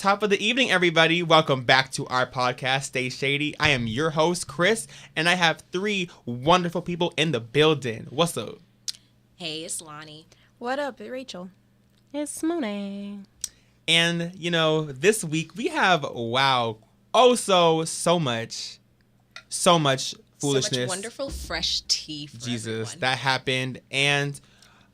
Top of the evening, everybody. Welcome back to our podcast, Stay Shady. I am your host, Chris, and I have three wonderful people in the building. What's up? Hey, it's Lonnie. What up? It's Rachel. It's Monet. And, this week we have, so much foolishness. So much wonderful, fresh tea for everyone. That happened. And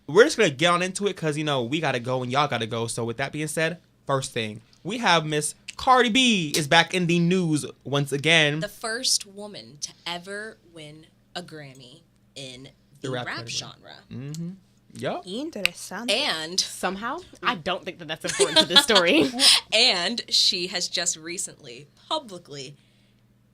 we're just going to get on into it because, we got to go and y'all got to go. So with that being said, first thing, we have Miss Cardi B is back in the news once again. The first woman to ever win a Grammy in the rap genre. Mm-hmm. Yup. Interesante. And somehow, I don't think that that's important to this story. And she has just recently, publicly,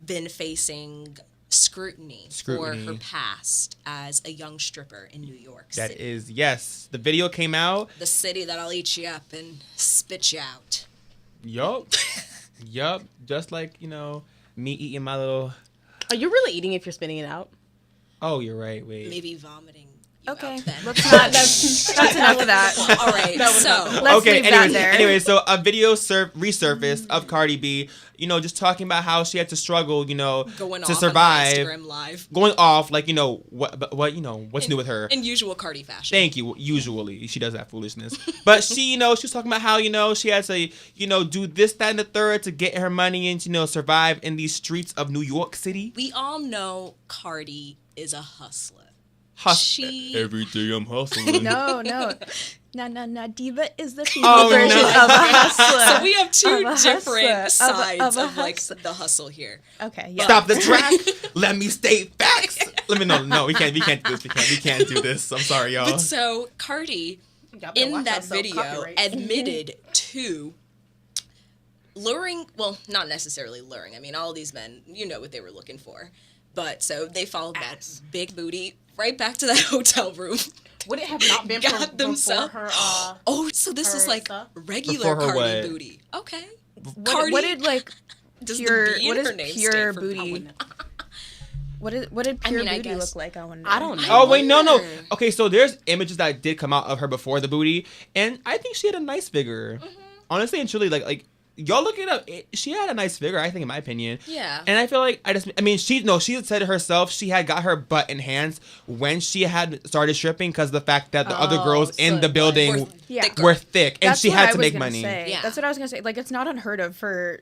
been facing scrutiny for her past as a young stripper in New York City. That is, yes. The video came out. The city that'll eat you up and spit you out. Yup. Just like, me eating my little... Are you really eating if you're spitting it out? Oh, you're right. Wait. Maybe vomiting. Okay, that's enough of that. All right, so let's leave that there. Anyway, so a video resurfaced of Cardi B, just talking about how she had to struggle, to survive, on Instagram Live, going off like what's new with her in usual Cardi fashion. Thank you. Usually she does that foolishness, but she, she was talking about how she has to do this, that, and the third to get her money and survive in these streets of New York City. We all know Cardi is a hustler. Every day I'm hustling. No. Diva is the female version of a hustler. So we have two different sides of the hustle here. Okay, yeah. Stop the track. Let me state facts. Let me know. No, we can't do this. We can't do this. I'm sorry, y'all. But so Cardi, in that video, admitted to luring. Well, not necessarily luring. I mean, all these men, what they were looking for. But so they followed that big booty right back to that hotel room. Would it have not been before her? So this is like regular Cardi booty. Okay. What did does pure? the B in What her is name pure stand for? booty? What did pure booty look like? I don't know. Oh wait, no. Okay, so there's images that did come out of her before the booty, and I think she had a nice figure. Mm-hmm. Honestly and truly, like. Y'all look it up. She had a nice figure, I think, in my opinion. Yeah. And I feel like she said herself she had got her butt enhanced when she had started stripping because of the fact that the other girls in the building were thick, and she had to make money. Yeah. That's what I was gonna say. Like, it's not unheard of for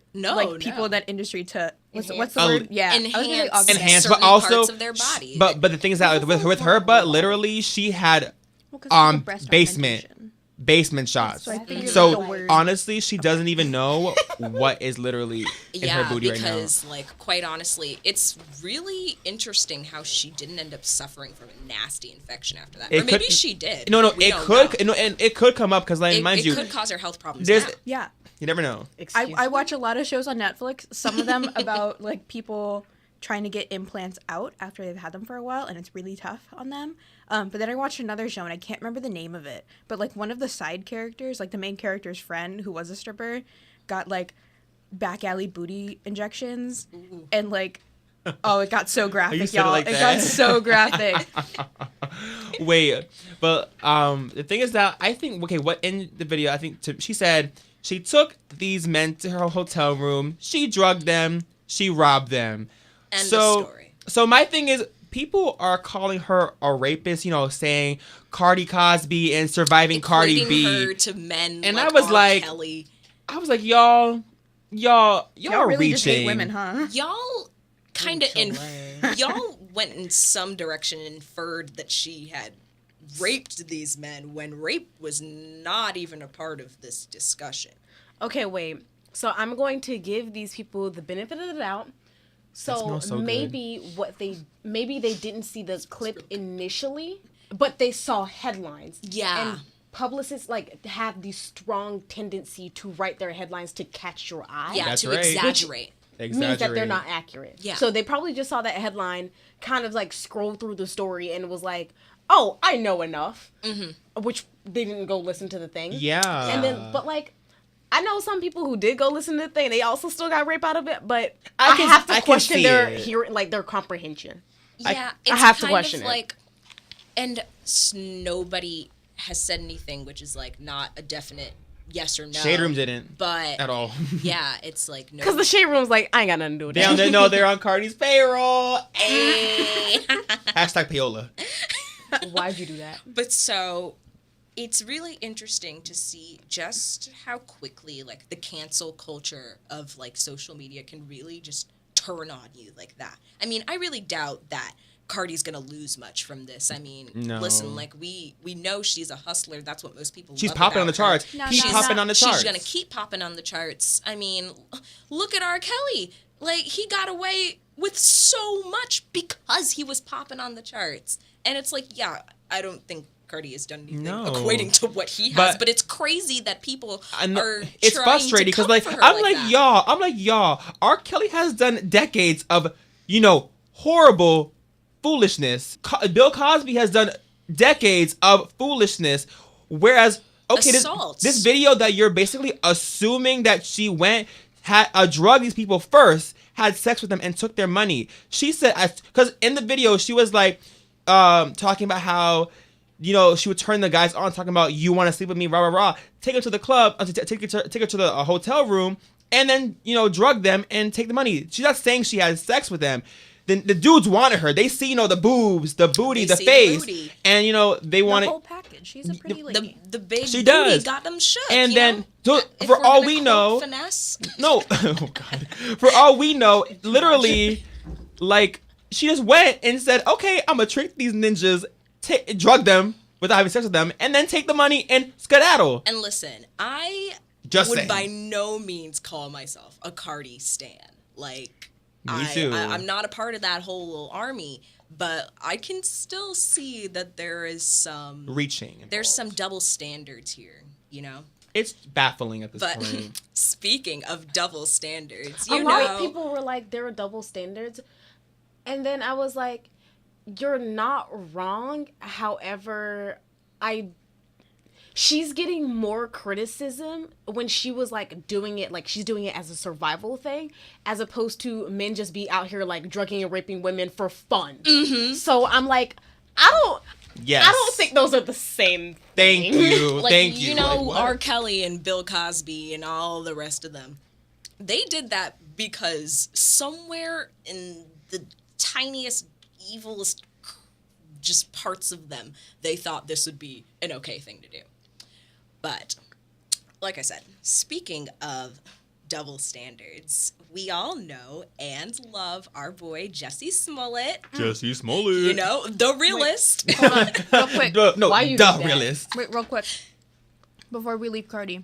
people in that industry to what's the word? Yeah, enhance, but also parts of their body. But the thing is that with her butt, literally, she had basement shots. So honestly, she doesn't even know what is literally in her booty right now. Because quite honestly, it's really interesting how she didn't end up suffering from a nasty infection after that. Or maybe she did. No, it could come up because mind you, it could cause her health problems. Yeah, you never know. I watch a lot of shows on Netflix. Some of them about people trying to get implants out after they've had them for a while, and it's really tough on them. But then I watched another show, and I can't remember the name of it. But, one of the side characters, the main character's friend, who was a stripper, got, back alley booty injections. Ooh. And, it got so graphic, y'all. It got so graphic. Wait, but the thing is that I think, what in the video, I think she said she took these men to her hotel room, she drugged them, she robbed them. End of story. So my thing is, people are calling her a rapist, saying Cardi Cosby and surviving Cardi B. Her to men and like I was R. like, Kelly. y'all really reaching. Just hate women, huh? Y'all kind of y'all went in some direction and inferred that she had raped these men when rape was not even a part of this discussion. Okay, wait. So I'm going to give these people the benefit of the doubt. So maybe they didn't see the clip initially, but they saw headlines. Yeah. And publicists have this strong tendency to write their headlines to catch your eye. Yeah, to exaggerate. Means that they're not accurate. Yeah. So they probably just saw that headline, kind of scroll through the story and was like, oh, I know enough. Mm-hmm. Which they didn't go listen to the thing. Yeah. And then, but I know some people who did go listen to the thing. They also still got rape out of it, but I have to question their hearing, their comprehension. Yeah, I have to question it. And nobody has said anything, which is not a definite yes or no. Shade Room didn't. But at all. Yeah, it's like no. Because the Shade Room's like, I ain't got nothing to do with that. No, they're on Cardi's payroll. Hey. Hashtag payola. Why'd you do that? But so it's really interesting to see just how quickly like the cancel culture of like social media can really just turn on you like that. I mean, I really doubt that Cardi's gonna lose much from this. I mean, listen, like we know she's a hustler. That's what most people. She's love popping about on the charts. She's popping on the charts. She's gonna keep popping on the charts. I mean, look at R. Kelly. Like he got away with so much because he was popping on the charts. And it's like, yeah, I don't think Cardi has done anything equating to what he has, but it's crazy that people are. It's frustrating because, like, I'm like y'all. R. Kelly has done decades of, horrible foolishness. Bill Cosby has done decades of foolishness, whereas this video that you're basically assuming that she had drugged these people first, had sex with them, and took their money. She said, because in the video she was like. Talking about how, she would turn the guys on, talking about, you want to sleep with me, rah, rah, rah. Take her to the club, take her to the hotel room, and then, drug them and take the money. She's not saying she had sex with them. Then the dudes wanted her. They see, the boobs, the booty, the face. And, they want the whole package. She's a pretty lady. The big she booty does. got them shook. And then, for all we know... Finesse. No. Oh, God. For all we know, literally, like... She just went and said, okay, I'm going to trick these ninjas, drug them without having sex with them, and then take the money and skedaddle. And listen, I would by no means call myself a Cardi stan. Like, Me too. I'm not a part of that whole little army, but I can still see that there is some... reaching involved. There's some double standards here, It's baffling at this point. But speaking of double standards, a lot of people were like, there are double standards. And then I was like, you're not wrong. However, she's getting more criticism when she was like doing it, like she's doing it as a survival thing, as opposed to men just be out here like drugging and raping women for fun. Mm-hmm. So I'm like, I don't think those are the same thing. Thank you. Like, Thank you. R. Kelly and Bill Cosby and all the rest of them, they did that because somewhere in the tiniest, evilest just parts of them, they thought this would be an okay thing to do. But, like I said, speaking of double standards, we all know and love our boy Jussie Smollett. Jussie Smollett. The realist. Wait, hold on, real quick. The realist. Wait, real quick. Before we leave Cardi,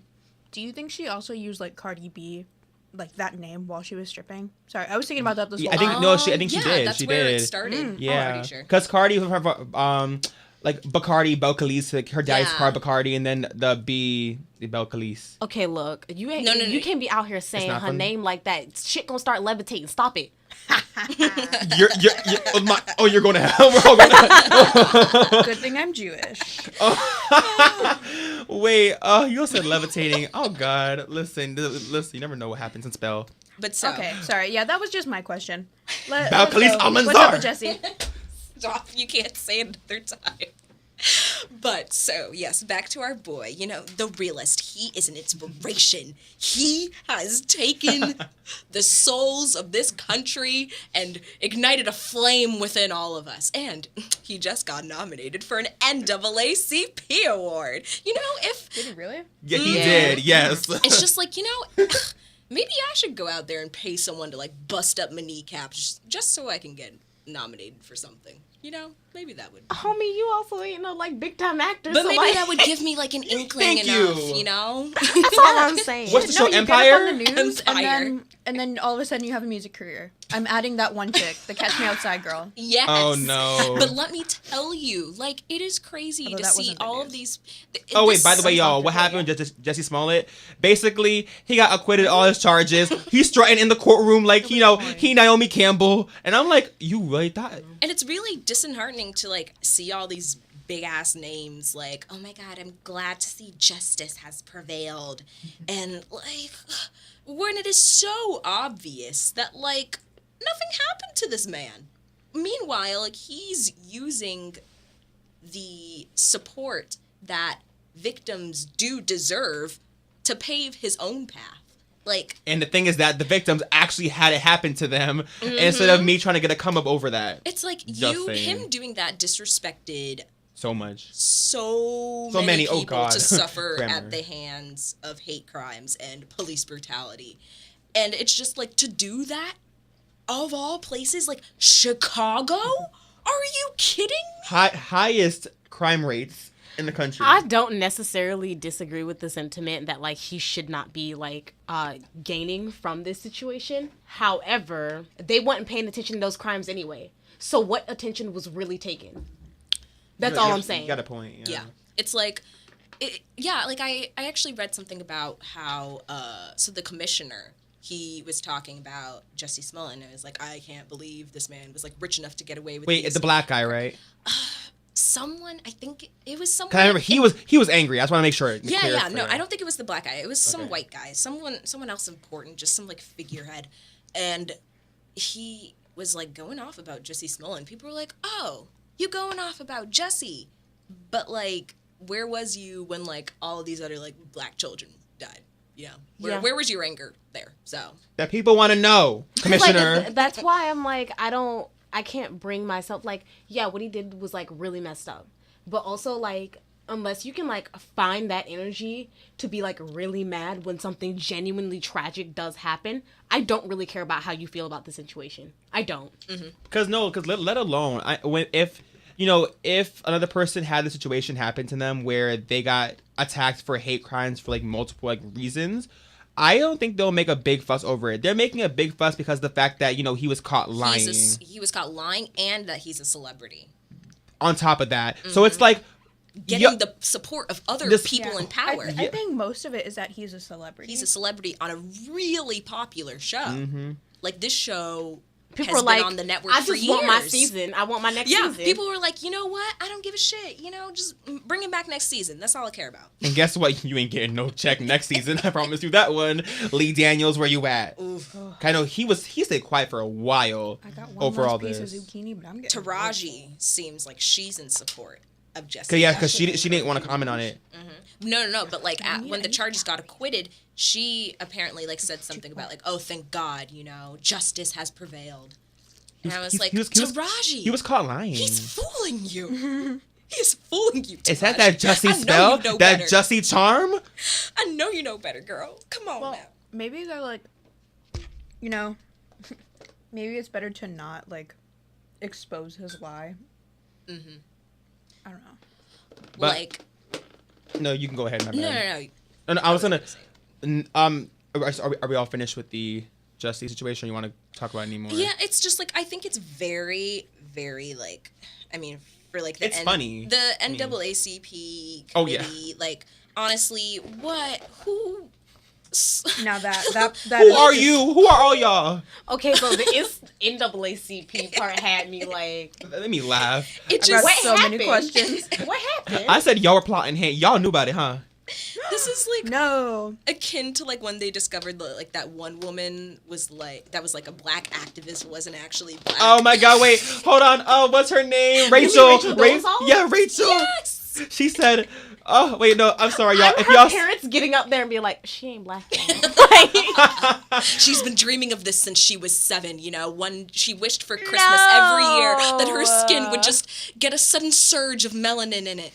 do you think she also used, like, Cardi B, like, that name while she was stripping? Sorry, I was thinking about that this whole time. I think she did. That's she where did. it started. Yeah. Sure. Because Cardi, like Bacardi, Belcalis, like her dad's car Bacardi, and then the B, the Belcalis. Okay, look, you can't be out here saying her name like that. Shit gonna start levitating. Stop it. You're going to hell. We're all going to hell. Good thing I'm Jewish. Wait, you said levitating. Oh God, listen, you never know what happens in spell. But so okay, sorry. Yeah, that was just my question. Balcalis Almanzar. What's up with Jussie? Stop! You can't say it another time. But so yes, back to our boy. The realist. He is an inspiration. He has taken the souls of this country and ignited a flame within all of us. And he just got nominated for an NAACP award. Did he really? Yeah, he did. Yes. It's just like maybe I should go out there and pay someone to like bust up my kneecaps just so I can get nominated for something. Maybe that would. Homie, you also ain't no like big time actor. But so maybe that would give me like an inkling enough, That's all I'm saying. What's the show, you Empire? Get up on the news, Empire. and then all of a sudden you have a music career. I'm adding that one chick, the Catch Me Outside girl. Yes. Oh no. But let me tell you, like, it is crazy to see all of these. Oh wait, by the way, y'all, what happened with Jussie Smollett? Basically, he got acquitted of all his charges. He's strutting in the courtroom like he Naomi Campbell, and I'm like, you really thought? And it's really disheartening to like see all these big ass names like, oh my God, I'm glad to see justice has prevailed, and like when it is so obvious that like nothing happened to this man. Meanwhile, like he's using the support that victims do deserve to pave his own path. Like, and the thing is that the victims actually had it happen to them instead of me trying to get a come up over that. It's like him doing that disrespected so much. So many people to suffer at the hands of hate crimes and police brutality. And it's just like, to do that, of all places, like Chicago? Are you kidding me? Highest crime rates in the country. I don't necessarily disagree with the sentiment that, like, he should not be, like, gaining from this situation. However, they weren't paying attention to those crimes anyway. So what attention was really taken? That's all I'm saying. You got a point. Yeah. It's like, I actually read something about how, so the commissioner, he was talking about Jussie Smollett, and it was like, I can't believe this man was, like, rich enough to get away with Wait, it's the black guy, right? Someone, I think it was someone. Cause I remember he was angry. I just want to make sure. Yeah. No, I don't think it was the black guy. It was some white guy. Someone else important, just some, like, figurehead. And he was, like, going off about Jussie Smollett. And people were like, oh, you going off about Jussie. But, like, where was you when, like, all of these other, like, black children died? You know, where was your anger there? So that people want to know, Commissioner. Like, that's why I'm like, I can't bring myself, like, yeah, what he did was, like, really messed up. But also, like, unless you can, like, find that energy to be, like, really mad when something genuinely tragic does happen, I don't really care about how you feel about the situation. I don't. Because let alone, if another person had the situation happen to them where they got attacked for hate crimes for, like, multiple, like, reasons, I don't think they'll make a big fuss over it. They're making a big fuss because of the fact that, he was caught lying. He was caught lying and that he's a celebrity. On top of that. So it's like... Getting the support of other people in power. I think most of it is that he's a celebrity. He's a celebrity on a really popular show. Like, this show... People has are like, been on the network for years. I just want my season. I want my next season. Yeah, people were like, you know what? I don't give a shit. Just bring him back next season. That's all I care about. And guess what? You ain't getting no check next season. I promise you that one. Lee Daniels, where you at? Oof. I know he stayed quiet for a while. I got one last piece of zucchini, but I'm getting Taraji seems like she's in support of Jussie. Because she didn't want to comment on it. No. But, like, when the charges got acquitted, she apparently, like, said something about, like, oh, thank God, justice has prevailed. And I was like, Taraji. He was caught lying. He's fooling you. He's fooling you, Taraji. Is that Jussie spell? That Jussie charm? I know you know better, girl. Come on now. Maybe they're like, maybe it's better to not, like, expose his lie. I don't know. But, no, you can go ahead. No. I was gonna. Are we all finished with the Jussie situation? Or you want to talk about it anymore? Yeah, it's just like, I think it's very, very, like, I mean, for, like, it's funny. The NAACP committee, like, honestly, who? Now that who are you? Who are all y'all? Okay, so the NAACP part had me like. Let me laugh. It just many questions. What happened? I said y'all were plotting. Hey, y'all knew about it, huh? This is like akin to, like, when they discovered like that one woman was like a black activist wasn't actually black. Oh my God! Wait, hold on. Oh, what's her name? Rachel. Yeah, Rachel. Yes. She said. Oh wait, no, I'm sorry, y'all. If y'all parents getting up there and be like, she ain't black. She's been dreaming of this since she was 7. When she wished for Christmas every year that her skin would just get a sudden surge of melanin in it,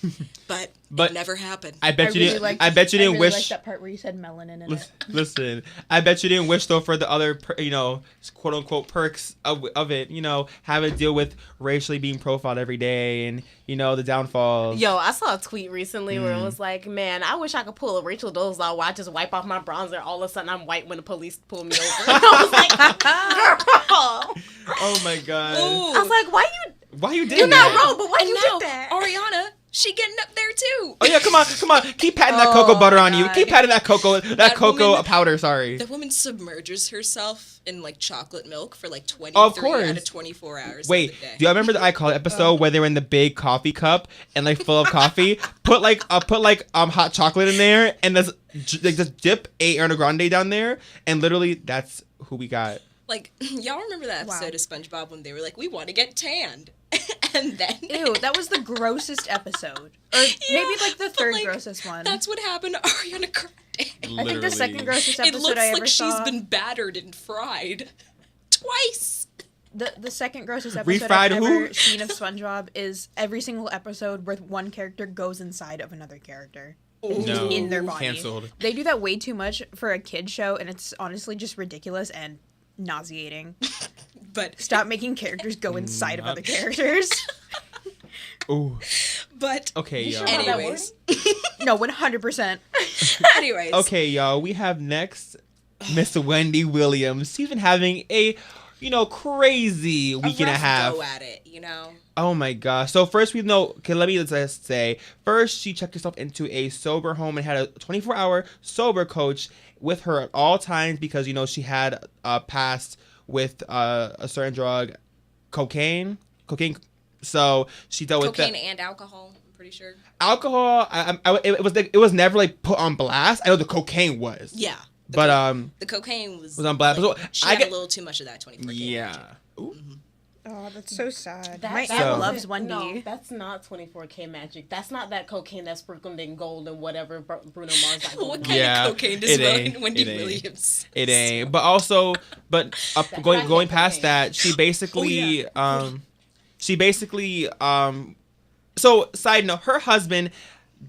but it never happened. I bet you didn't wish. Like that part where you said melanin in it. Listen, I bet you didn't wish though for the other, quote unquote perks of it. Having to deal with racially being profiled every day and the downfalls. Yo, I saw a tweet recently where it was like, man, I wish I could pull a Rachel Dolezal where I just wipe off my bronzer. All of a sudden, I'm white when the police pull me over. I was like, girl. Oh my God. Ooh. I was like, why you did You're that? not wrong, but why you did that? Ariana, she getting up there too. Oh yeah, come on. Keep patting that cocoa butter on you. Keep patting that cocoa powder, sorry. That woman submerges herself in, like, chocolate milk for, like, 23 out of 24 hours. Wait, of the day. do you remember the iCarly episode where they were in the big coffee cup and, like, full of coffee? put hot chocolate in there and just dip a Ariana Grande down there, and literally that's who we got. Like, y'all remember that episode of SpongeBob when they were like, we want to get tanned? And then... Ew, that was the grossest episode. Or maybe like the third grossest one. That's what happened to Ariana Grande. I think the second grossest episode it looks I ever like saw. she's been battered and fried. Twice. The second grossest episode Refried I've who? ever seen of SpongeBob is every single episode where one character goes inside of another character. No, in their body. canceled. They do that way too much for a kid show, and it's honestly just ridiculous and nauseating. But Stop making characters go inside of other characters. Ooh. But Okay, y'all. anyways. No, 100%. Anyways. Okay, y'all. We have next Miss Wendy Williams. She's been having a, crazy week and a half. Go at it, Oh my gosh. So first we know, let me just say, first she checked herself into a sober home and had a 24-hour sober coach with her at all times because, she had passed with a certain drug, cocaine. So she dealt with cocaine and alcohol, I'm pretty sure. Alcohol, it was never like put on blast. I know the cocaine was. Yeah. But the cocaine was on blast. Like, So she had a little too much of that 24 yeah. Ooh. Mm-hmm. Oh, that's so sad. That My So- aunt loves Wendy. No, that's not 24K magic. That's not that cocaine that's sprinkled in gold and whatever Bruno Mars got going What on. kind Yeah, of cocaine does it ain't, Wendy it ain't. Williams? It ain't. But also, going past cocaine. that, she basically so side note, her husband,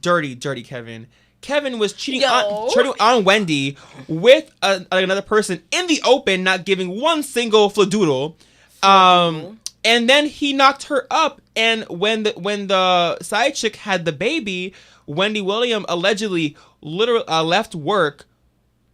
dirty Kevin. Kevin was cheating on Wendy with another person in the open, not giving one single fladoodle. And then he knocked her up, and when the side chick had the baby, Wendy Williams allegedly literally left work,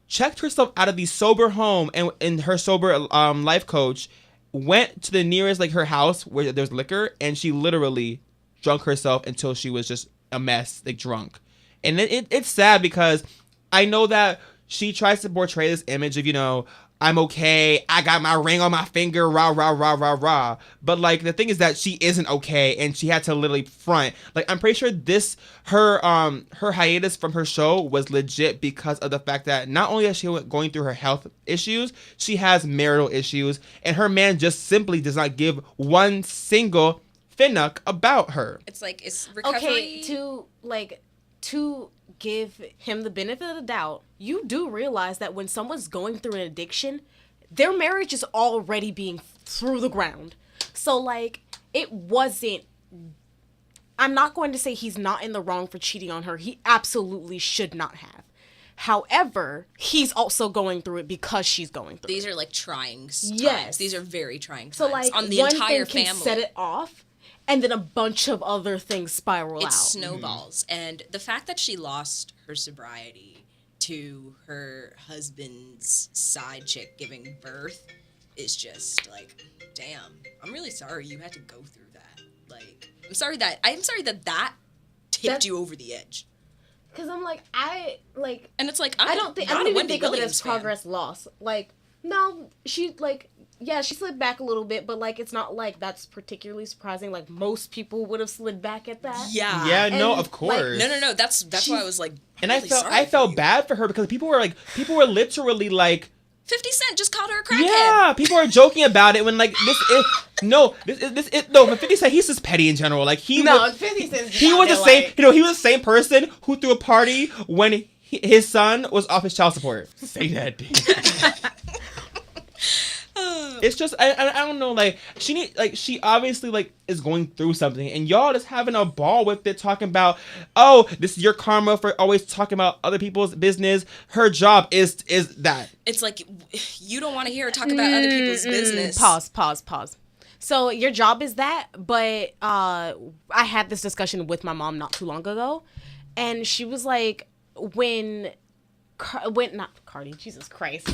checked herself out of the sober home, and her sober life coach went to the nearest her house where there's liquor, and she literally drunk herself until she was just a mess, drunk. And it's sad because I know that she tries to portray this image of, I'm okay, I got my ring on my finger, rah, rah, rah, rah, rah. But, the thing is that she isn't okay, and she had to literally front. I'm pretty sure her hiatus from her show was legit because of the fact that not only is she going through her health issues, she has marital issues, and her man just simply does not give one single finnuck about her. It's it's recovery. Okay, to give him the benefit of the doubt, you do realize that when someone's going through an addiction, their marriage is already being through the ground. So, it wasn't... I'm not going to say he's not in the wrong for cheating on her. He absolutely should not have. However, he's also going through it because she's going through These it. are, trying times. Yes. These are very trying times. So, on the one entire thing family. can set it off, and then a bunch of other things spiral out. It snowballs. And the fact that she lost her sobriety to her husband's side chick giving birth is just damn. I'm really sorry you had to go through that. I'm sorry that tipped you over the edge. Because I'm And it's I don't even think of it as progress loss. No, she she slid back a little bit, but it's not that's particularly surprising. Most people would have slid back at that. Yeah. Yeah, no, And, of course. No. That's why I was And really I felt you. bad for her because people were literally 50 Cent just called her a crackhead. yeah, people are joking about it when but 50 Cent, he's just petty in general. 50 Cent's he was the same, he was the same person who threw a party when his son was off his child support. Say that, dude. It's just I don't know, she obviously is going through something, and y'all just having a ball with it, talking about, oh, this is your karma for always talking about other people's business. Her job is that. It's you don't want to hear her talk about other people's business. Pause. So your job is that, but I had this discussion with my mom not too long ago, and she was like, when not Cardi, Jesus Christ,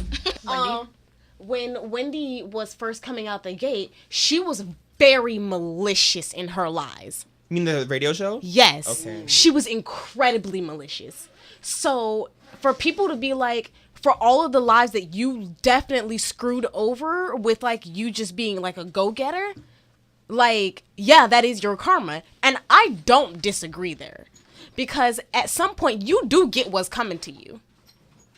Wendy. When Wendy was first coming out the gate, she was very malicious in her lies. You mean the radio show? Yes. Okay. She was incredibly malicious. So for people to be for all of the lives that you definitely screwed over with you just being a go-getter, yeah, that is your karma. And I don't disagree there. Because at some point you do get what's coming to you.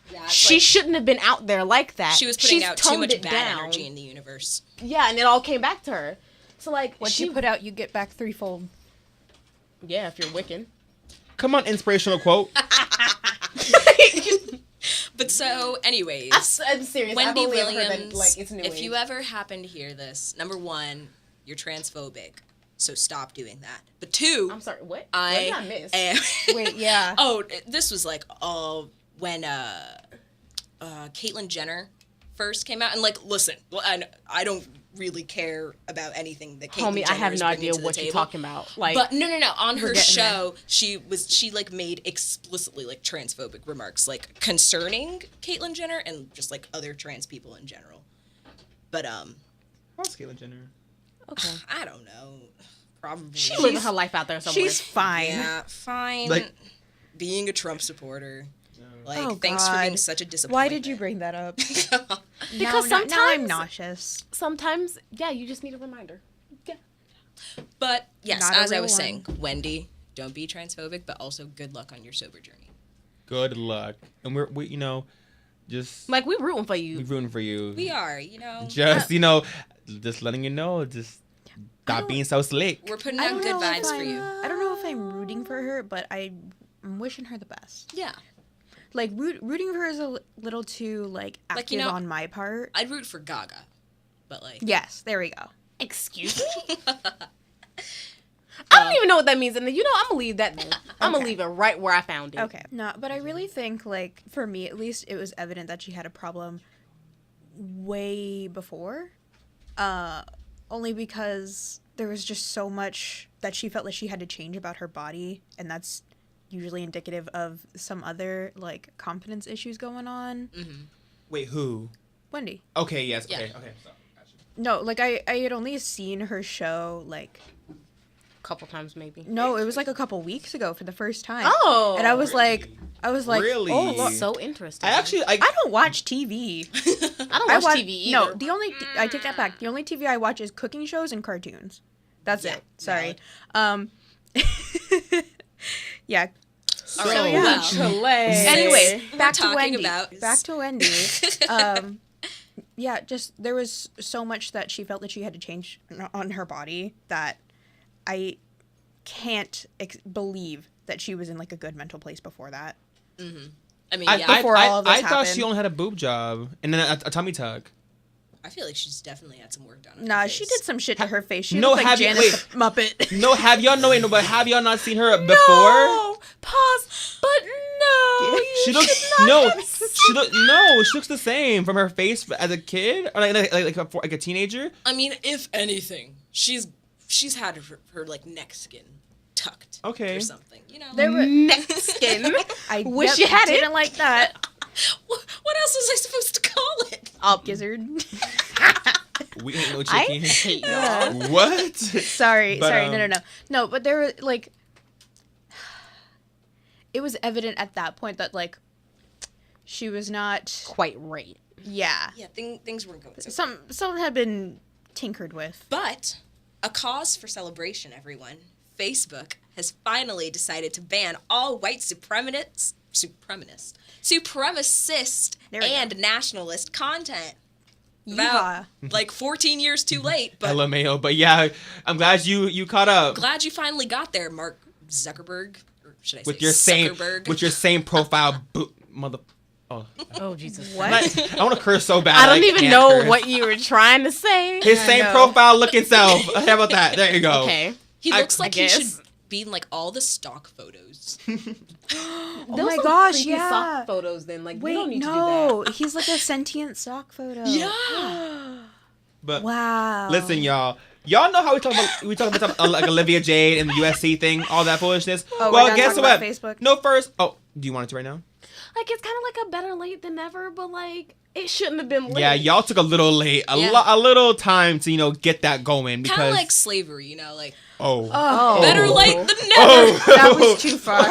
Yeah, she shouldn't have been out there like that. She was putting She's out too toned much it bad down. energy in the universe. Yeah, and it all came back to her. So like, what you put out, you get back threefold. Yeah, if you're Wiccan. Come on, inspirational quote. But so, anyways, I'm serious. Wendy I've only Williams. ever heard that, like, it's new if age. you ever happen to hear this, number one, you're transphobic, so stop doing that. But two, I'm sorry. What? I What did I miss? Wait, yeah. Oh, this was like when Caitlyn Jenner first came out, and like, listen, I don't really care about anything that Caitlyn Homie, Jenner I have is no bringing idea to the what you're table. talking about. Like, But no. On her getting show, she like made explicitly like transphobic remarks like concerning Caitlyn Jenner and just like other trans people in general. But What's Caitlyn Jenner? Okay. I don't know. Probably she's living her life out there somewhere. She's fine. yeah, fine. Like- being a Trump supporter. Like, Oh, thanks for God. being such a disappointment. Why did you bring that up? Because now I'm sometimes- nauseous. Sometimes, yeah, you just need a reminder. Yeah. But yes, Not a as I real was one. saying, Wendy, don't be transphobic, but also good luck on your sober journey. Good luck. And we just Like, we're rooting for we you. rooting for you. We are, you know. Just just letting you know, just stop being so slick. We're putting I out don't good know if vibes for I'm- you. I don't know if I'm rooting for her, but I'm wishing her the best. Yeah. Like rooting for her is a little too like active Like, you know- on my part. I'd root for Gaga, but like. Yes, there we go. Excuse me? I don't even know what that means. And, I'm going to leave that there. I'm going to leave it right where I found it. Okay. No, but I really think like for me at least it was evident that she had a problem way before. Only because there was just so much that she felt like she had to change about her body, and that's usually indicative of some other like confidence issues going on. Mm-hmm. Wait, who? Wendy. Okay, yes. Yeah. Okay. So, gotcha. No, like I had only seen her show like Couple times, maybe. no, it was like a couple weeks ago for the first time. Oh. And I was like, Really? oh look, So interesting. I I don't watch TV. I don't watch TV either. No, the only I take that back. The only TV I watch is cooking shows and cartoons. That's Yeah, it. Sorry. Yeah. So, All right, yeah. well, Chile. Anyway, we're back to talking Wendy. about- Back to Wendy. Yeah, just there was so much that she felt that she had to change on her body that I can't believe that she was in like a good mental place before that. I mean, I, yeah, Before all of this I thought happened. she only had a boob job and then a tummy tuck. I feel like she's definitely had some work done on her Nah, face. she did some shit to her face. She No, looked like have you- Janice the Muppet. No, have y'all but have y'all not seen her before? No. Pause. But no. She looks she looks the same from her face as a kid or like a teenager. I mean, if anything, she's had her like neck skin tucked. Okay. Or something, you know. There were Neck skin. I Wish you had it. didn't like that. What else was I supposed to call it? Gizzard. We ain't no I chicken. hate y'all. Yeah. What? Sorry, But, no, but there were like, it was evident at that point that like, she was not. Quite right. Yeah, Yeah, things weren't going so. some had been tinkered with. But a cause for celebration, everyone. Facebook has finally decided to ban all white supremacist, There we and nationalist content. Yeehaw. Like 14 years too late, but LMAO, but yeah, I'm glad you caught up glad you finally got there, Mark Zuckerberg. Or should I with say your same Zuckerberg? profile, mother. Oh, Oh, Jesus. What? I want to curse so bad. I don't even can't know curse. what you were trying to say. His I same know. profile looking self. How about that? There you go. Okay. He I- looks like I he should guess. be in like all the stock photos. Oh Those my some gosh, creepy yeah. sock photos then. Like, Wait, you don't need no, he's like a sentient sock photo. Yeah. But Wow. listen, y'all. Y'all know how we talk about like Olivia Jade and the USC thing, all that foolishness. Oh, we're well, done guess talking what? about Facebook? No, first. Oh, do you want it to right now? Like, it's kind of like a better late than never, but like, it shouldn't have been late. Yeah, y'all took a little late, Yeah. a little time to get that going because. Kind of like slavery, like oh. Oh, better late than never. Oh. that was too far.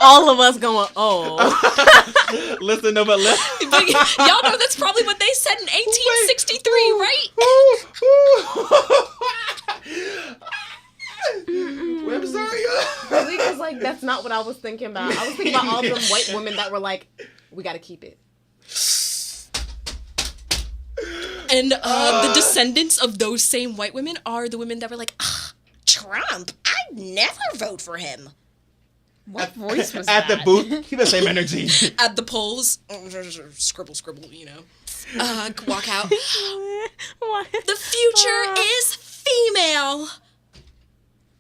All of us going, oh. Listen, no, but listen. But y'all know that's probably what they said in 1863, right? I'm sorry. Because, like, that's not what I was thinking about. I was thinking about all them white women that were like, we got to keep it. And the descendants of those same white women are the women that were like, Trump, I'd never vote for him. What voice was at that? the booth? Keep the same energy. At the polls, scribble, you know. Walk out. The future is female.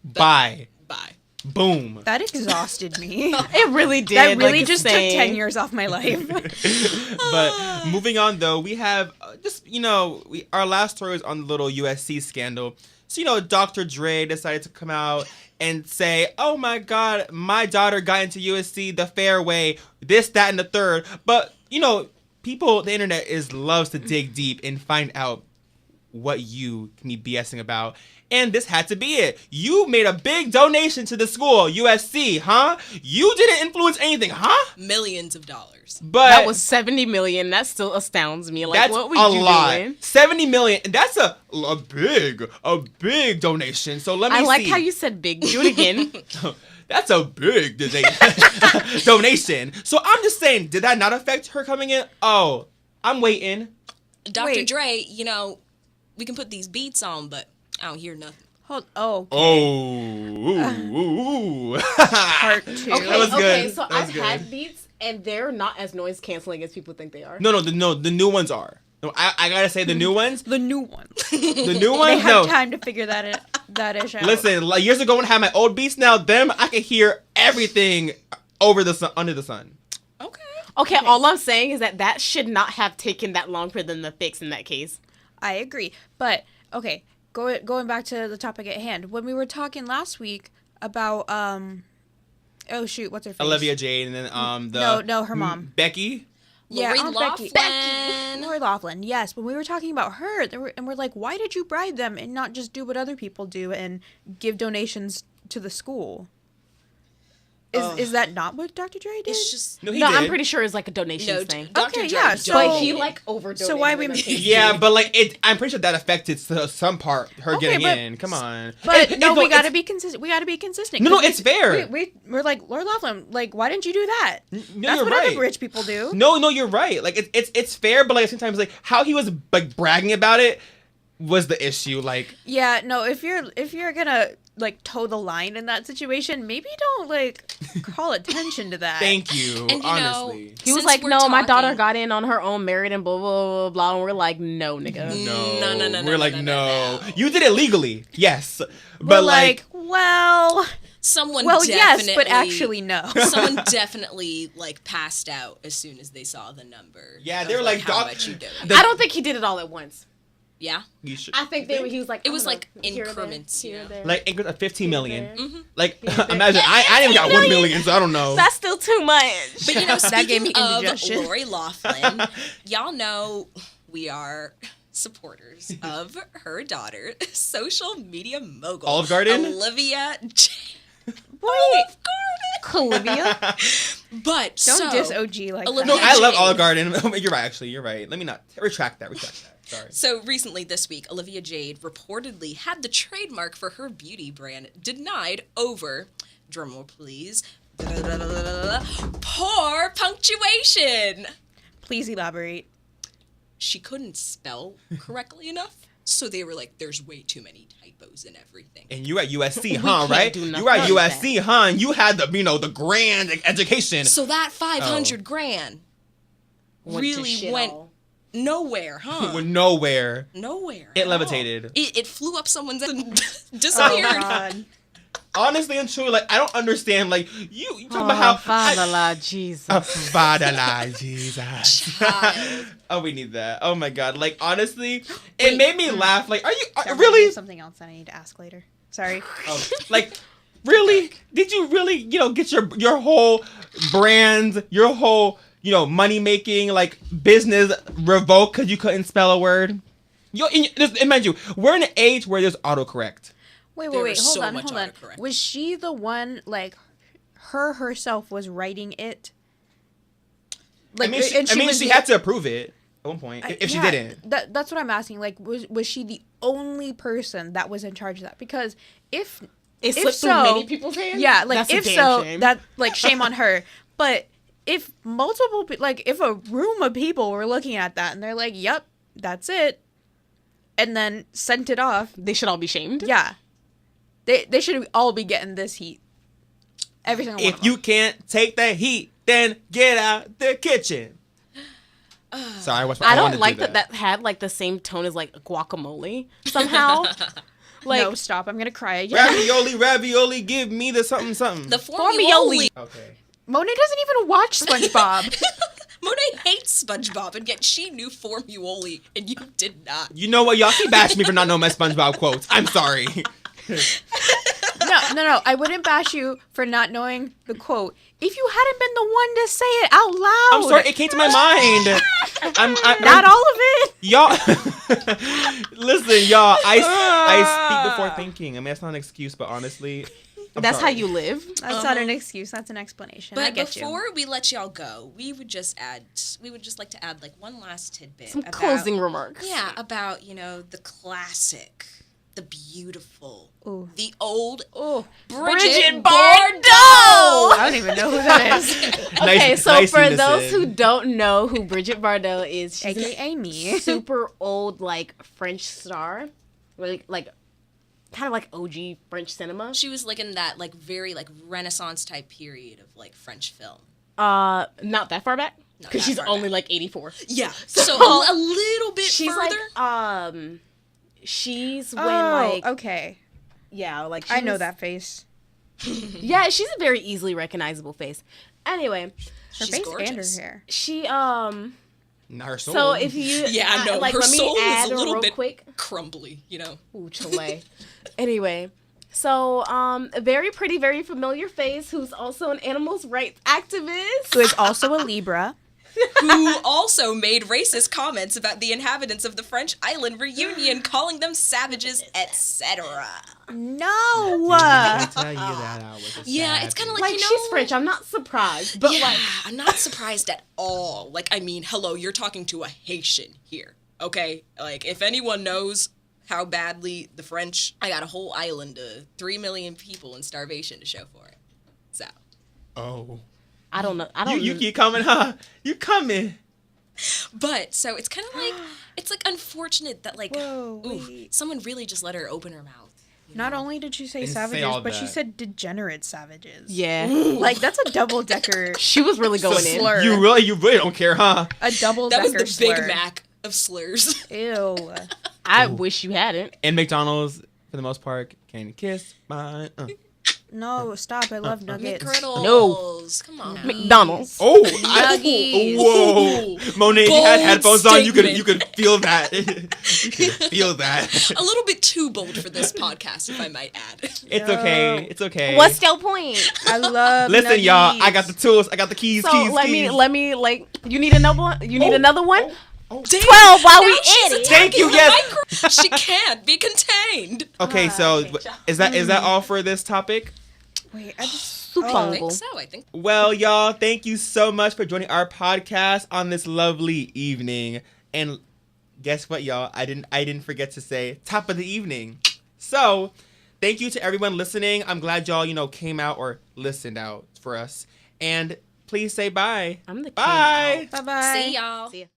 Bye. Bye. Boom. That exhausted me. It really did. That really just took 10 years off my life. But moving on, though, we have our last story was on the little USC scandal. So, Dr. Dre decided to come out and say, oh my God, my daughter got into USC the fair way, this, that, and the third. But, people, the internet loves to dig deep and find out what you can be BSing about. And this had to be it. You made a big donation to the school, USC, huh? You didn't influence anything, huh? Millions of dollars. But that was $70 million. That still astounds me. Like, that's what were a you lot. doing? $70 million. That's a big donation. So let me see. I like how you said big. Do it again. That's a big donation. So I'm just saying, did that not affect her coming in? Oh, I'm waiting. Dr. Dre, we can put these beats on, but I don't hear nothing. Okay. Part 2. Okay, that was good. Okay, so I've had beats, and they're not as noise canceling as people think they are. No, the new ones are. No, I gotta say the new ones. The new ones. The new ones. They have time to figure that ish out. Listen, like years ago when I had my old beats, now them I can hear everything under the sun. Okay. All I'm saying is that should not have taken that long for them to fix in that case. I agree, but okay. Going back to the topic at hand, when we were talking last week about oh shoot, what's her face? Olivia Jade, and then her mom, Becky. Yeah, Lori Loughlin. Becky. Lori Loughlin. Yes, when we were talking about her, and we're like, why did you bribe them and not just do what other people do and give donations to the school? Is that not what Dr. Dre did? It's just No, I'm pretty sure it's like a donation thing. Dr. Dre, but he over donated. So why we? Yeah, but I'm pretty sure that affected some part her getting in. Come on. But we gotta be consistent. We gotta be consistent. No, it's fair. We're like Lori Loughlin. Like, why didn't you do that? No, that's you're what right. other rich people do. No, you're right. Like it's fair, but like sometimes like how he was like bragging about it was the issue. Like yeah, no. If you're gonna like toe the line in that situation, maybe don't like call attention to that. Thank you. And honestly, he was like, "No, my daughter got in on her own, married, and blah blah blah blah." And we're like, "No, nigga, no." We're like, "No, you did it legally, yes." But we're like, well, yes, but actually, no. Someone definitely like passed out as soon as they saw the number. Yeah, they were like, "How much you doing?" I don't think he did it all at once. Yeah, you should. I think he was like, it was like increments, like increments of 15 million. Mm-hmm. Like imagine I ain't even got 1 million, so I don't know. That's still too much. But speaking of Lori Loughlin, y'all know we are supporters of her daughter, social media mogul Olive Garden, Olivia Jade. Wait, Olivia. But don't diss OG like Olivia that. No, I love Olive Garden. You're right. Actually, you're right. Let me not retract that. Sorry. So recently this week, Olivia Jade reportedly had the trademark for her beauty brand denied over, drumroll please, poor punctuation. Please elaborate. She couldn't spell correctly enough, so they were like, there's way too many typos in everything. And you at USC, huh, right? You were at USC, huh? And you had the grand education. So that $500,000 really went nowhere, huh? Went nowhere. It levitated. It flew up someone's head and disappeared. Oh, God. Honestly and truly, like I don't understand. Like you talk about how Father Lord Jesus. Father Lord Jesus. Oh, we need that. Oh my God. Like honestly, it made me laugh. Like, are you really something else that I need to ask later? Sorry. Like, really? Did you really, get your whole brand, your whole money making like business revoked because you couldn't spell a word? Mind you, we're in an age where there's autocorrect. Wait, hold on. Was she the one, like, herself was writing it? Like, she had to approve it at one point, if she didn't. That's what I'm asking. Like, was she the only person that was in charge of that? Because if slipped through many people's hands? Yeah, like, that's if so, shame. That, like, shame on her. But if multiple, like, if a room of people were looking at that and they're like, yep, that's it, and then sent it off. They should all be shamed. Yeah. They should all be getting this heat. Every single one of If them. you can't take the heat, then get out the kitchen. Sorry, I don't like that had like the same tone as like guacamole somehow. Like, no, stop. I'm going to cry again. Ravioli, give me the something, something. The Formioli. Okay. Monet doesn't even watch SpongeBob. Monet hates SpongeBob, and yet she knew Formioli, and you did not. You know what? Y'all keep bashing me for not knowing my SpongeBob quotes. I'm sorry. No. I wouldn't bash you for not knowing the quote if you hadn't been the one to say it out loud. I'm sorry. It came to my mind. Not all of it. Y'all, listen, y'all. I speak before thinking. I mean, that's not an excuse, but honestly, that's how you live. That's not an excuse. That's an explanation. But I get before we let y'all go, we would just like to add like one last tidbit. Some about, closing remarks. Yeah, about, the classic, the beautiful, Ooh. the old Bridget Bardot. I don't even know who that is. Okay, so nice for unison. those who don't know who Bridget Bardot is, she's AKA me. super old like French star, like kind of like OG French cinema. She was like in that like very like Renaissance type period of like French film. Not that far back Not because that she's far only back. like 84. Yeah, so a little bit She's further. like she's when Oh, like okay. yeah, like she I know was- that face. Yeah, she's a very easily recognizable face. Anyway, She's Her face gorgeous. and her hair. she not her soul. so if you Yeah, I know. like Her let me soul is add a little real bit quick. crumbly, Ooh, Chile. Anyway, so a very pretty, very familiar face who's also an animals rights activist. Who is also a Libra. who also made racist comments about the inhabitants of the French island reunion, calling them savages, etc. No. I tell you that I was a Yeah, it's kind of Like like, she's French, I'm not surprised, but yeah, like I'm not surprised at all. Like, I mean, hello, you're talking to a Haitian here, okay? Like, if anyone knows how badly the French, I got a whole island of 3 million people in starvation to show for it. So. Oh. I don't know. You coming, huh? You coming. But, so it's kind of like, it's like unfortunate that like, Whoa, oof, wait. someone really just let her open her mouth. Not only did she say Didn't say savages, all but she that. said degenerate savages. Yeah. Like, that's a double-decker She was really going in. slur. You really don't care, huh? A That double-decker was the slur. Big Mac of slurs. Ew. I wish you hadn't. And McDonald's, for the most part, can kiss my. No, stop. I love nuggets. McGriddles. Come on. McDonald's. Oh, Nuggies. whoa, Monet, if you had Bold headphones on, you statement. could feel that. You could feel that. A little bit too bold for this podcast, if I might add. It's okay. It's okay. What's your point? I love Listen, nuggies. y'all. I got the tools. I got the keys. So keys. let keys. me like you need another one? You need another one? Damn, 12 while we now she's in it. Thank you, attacking the yes. micro- She can't be contained. Okay, so is that all for this topic? Wait, I just... I think so. I think. Well, y'all, thank you so much for joining our podcast on this lovely evening. And guess what, y'all? I didn't forget to say top of the evening. So, thank you to everyone listening. I'm glad y'all, came out or listened out for us. And please say bye. I'm the king. Bye. Bye-bye. See y'all. See ya.